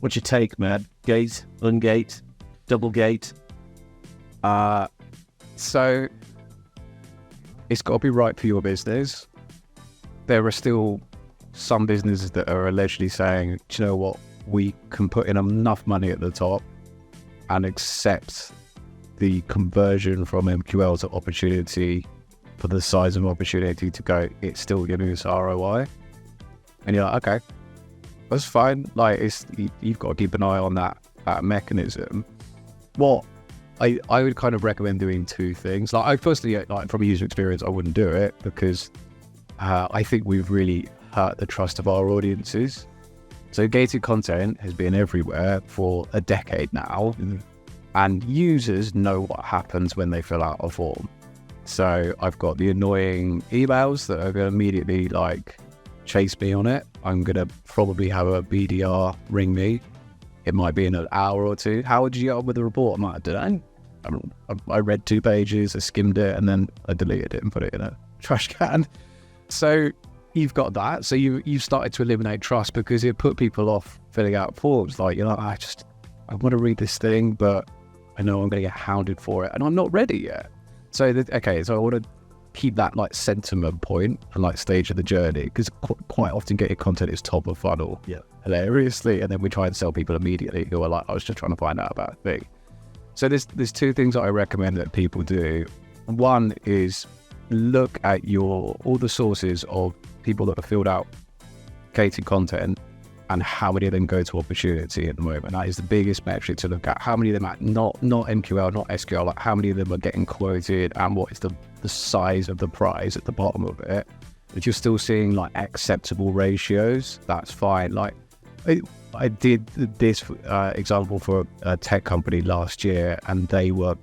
What's your take, man? Gate, ungate, double gate? So it's got to be right for your business. There are still some businesses that are allegedly saying, do you know what, we can put in enough money at the top and accept the conversion from MQL to opportunity for the size of opportunity to go, it's still giving us ROI. And you're like, okay, that's fine. Like, you've got to keep an eye on that mechanism. What I would kind of recommend doing two things. Like, I firstly, like, from a user experience, I wouldn't do it because I think we've really hurt the trust of our audiences. So gated content has been everywhere for a decade now, and users know what happens when they fill out a form. So I've got the annoying emails that are going to immediately like chase me on it. I'm going to probably have a BDR ring me. It might be in an hour or two. How would you get on with the report? I'm like, I don't know. I read 2 pages, I skimmed it, and then I deleted it and put it in a trash can. So you've got that. So you've started to eliminate trust because it put people off filling out forms. Like, you're like, I want to read this thing, but I know I'm going to get hounded for it, and I'm not ready yet. So so I want to keep that like sentiment point and like stage of the journey, because quite often gated content is top of funnel, hilariously, and then we try and sell people immediately who are like, I was just trying to find out about a thing. So there's 2 things that I recommend that people do. One is look at all the sources of people that have filled out gated content and how many of them go to opportunity at the moment. That is the biggest metric to look at. How many of them are not MQL, not SQL, like how many of them are getting quoted, and what is the size of the prize at the bottom of it. If you're still seeing like acceptable ratios, that's fine. Like I did this example for a tech company last year, and they were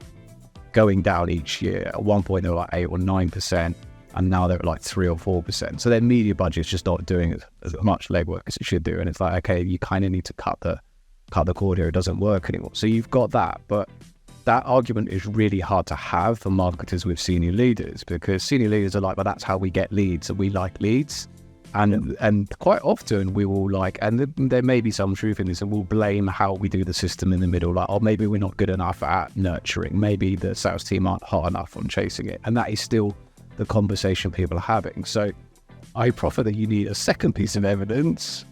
going down each year. At one point they were like 8 or 9%. And now they're at like 3 or 4%. So their media budget's just not doing as much legwork as it should do. And it's like, okay, you kind of need to cut the cord here. It doesn't work anymore. So you've got that. But that argument is really hard to have for marketers with senior leaders, because senior leaders are like, well, that's how we get leads, and we like leads. And quite often we will like, and there may be some truth in this, and we'll blame how we do the system in the middle. Like, oh, maybe we're not good enough at nurturing. Maybe the sales team aren't hard enough on chasing it. And that is still the conversation people are having. So I proffer that you need a second piece of evidence,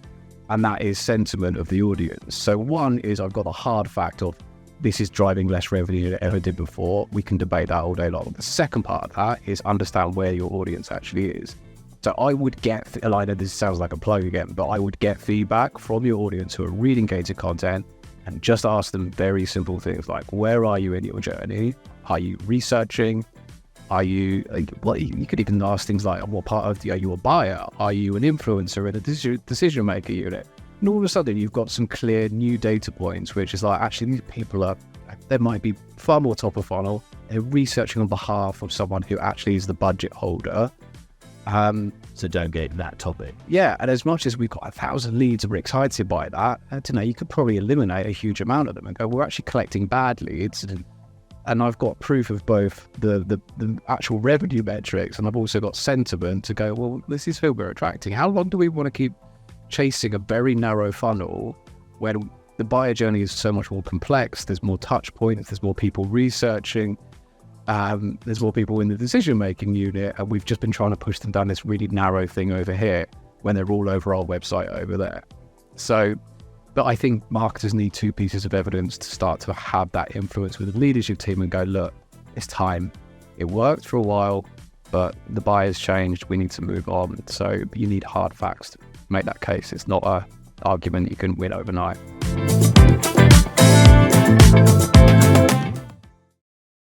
and that is sentiment of the audience. So one is, I've got the hard fact of this is driving less revenue than it ever did before. We can debate that all day long. The second part of that is understand where your audience actually is. So I would get, I know this sounds like a plug again, but I would get feedback from your audience who are reading gated content and just ask them very simple things like, where are you in your journey? Are you researching? Are you, like, what, you could even ask things like, what part of, are you a buyer? Are you an influencer in a decision maker unit? And all of a sudden you've got some clear new data points, which is like, actually these people are, they might be far more top of funnel. They're researching on behalf of someone who actually is the budget holder. So don't get that topic. Yeah, and as much as we've got 1,000 leads and we're excited by that, I don't know, you could probably eliminate a huge amount of them and go, we're actually collecting bad leads. And I've got proof of both the actual revenue metrics, and I've also got sentiment to go, well, this is who we're attracting. How long do we want to keep chasing a very narrow funnel when the buyer journey is so much more complex? There's more touch points, there's more people researching, there's more people in the decision-making unit, and we've just been trying to push them down this really narrow thing over here when they're all over our website over there. So, but I think marketers need 2 pieces of evidence to start to have that influence with the leadership team and go, look, it's time. It worked for a while, but the buyer's changed. We need to move on. So you need hard facts to make that case. It's not an argument you can win overnight.